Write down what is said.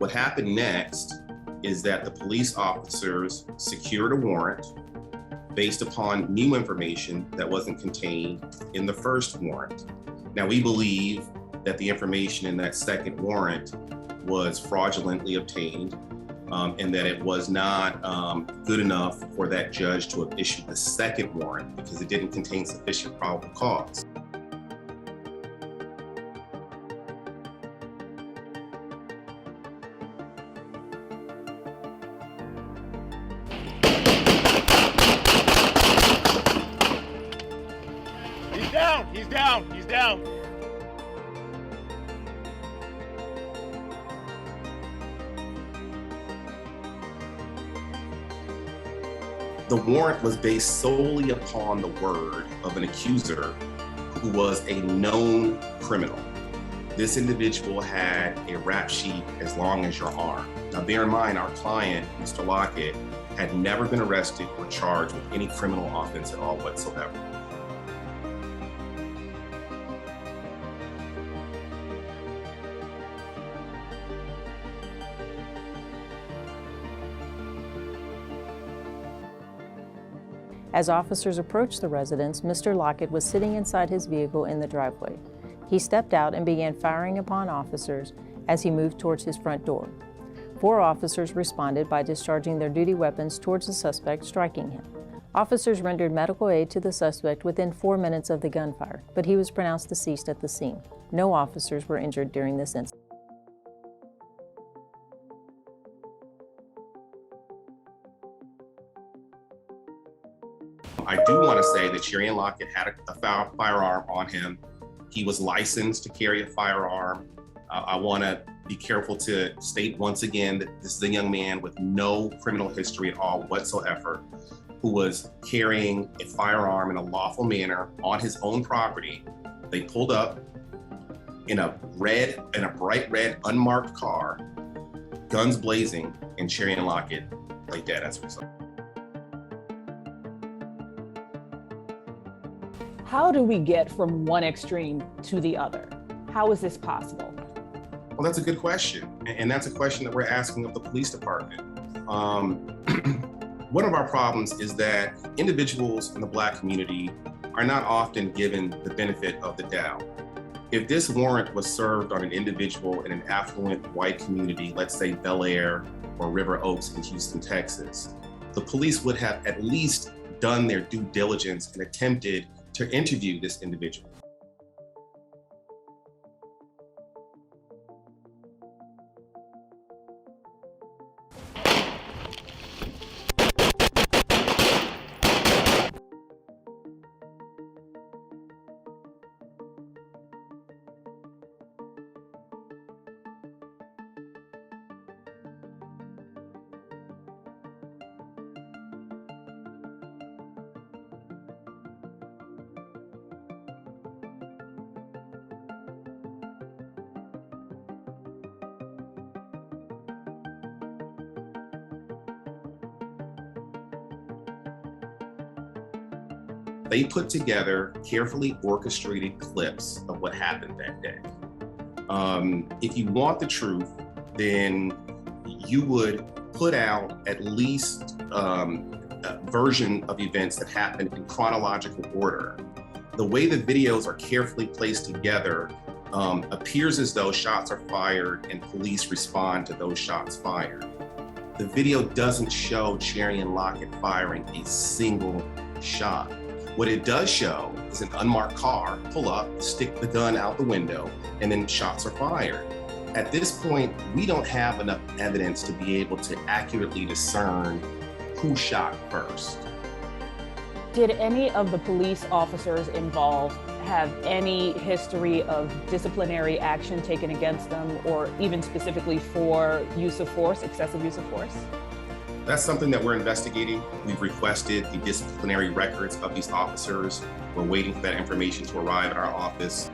What happened next is that the police officers secured a warrant based upon new information that wasn't contained in the first warrant. Now, we believe that the information in that second warrant was fraudulently obtained and that it was not good enough for that judge to have issued the second warrant because it didn't contain sufficient probable cause. He's down, he's down, he's down. The warrant was based solely upon the word of an accuser who was a known criminal. This individual had a rap sheet as long as your arm. Now, bear in mind, our client, Mr. Lockett, had never been arrested or charged with any criminal offense at all whatsoever. As officers approached the residence, Mr. Lockett was sitting inside his vehicle in the driveway. He stepped out and began firing upon officers as he moved towards his front door. 4 officers responded by discharging their duty weapons towards the suspect, striking him. Officers rendered medical aid to the suspect within 4 minutes of the gunfire, but he was pronounced deceased at the scene. No officers were injured during this incident. I do want to say that Charion Lockett had a firearm on him. He was licensed to carry a firearm. I want to be careful to state once again that this is a young man with no criminal history at all whatsoever, who was carrying a firearm in a lawful manner on his own property. They pulled up in a bright red unmarked car, guns blazing, and Charion Lockett lay dead as a result. How do we get from one extreme to the other? How is this possible? Well, that's a good question. And that's a question that we're asking of the police department. One of our problems is that individuals in the Black community are not often given the benefit of the doubt. If this warrant was served on an individual in an affluent white community, let's say Bel Air or River Oaks in Houston, Texas, the police would have at least done their due diligence and attempted to interview this individual. They put together carefully orchestrated clips of what happened that day. If you want the truth, then you would put out at least a version of events that happened in chronological order. The way the videos are carefully placed together appears as though shots are fired and police respond to those shots fired. The video doesn't show Charion Lockett firing a single shot. What it does show is an unmarked car pull up, stick the gun out the window, and then shots are fired. At this point, we don't have enough evidence to be able to accurately discern who shot first. Did any of the police officers involved have any history of disciplinary action taken against them, or even specifically for use of force, excessive use of force? That's something that we're investigating. We've requested the disciplinary records of these officers. We're waiting for that information to arrive at our office.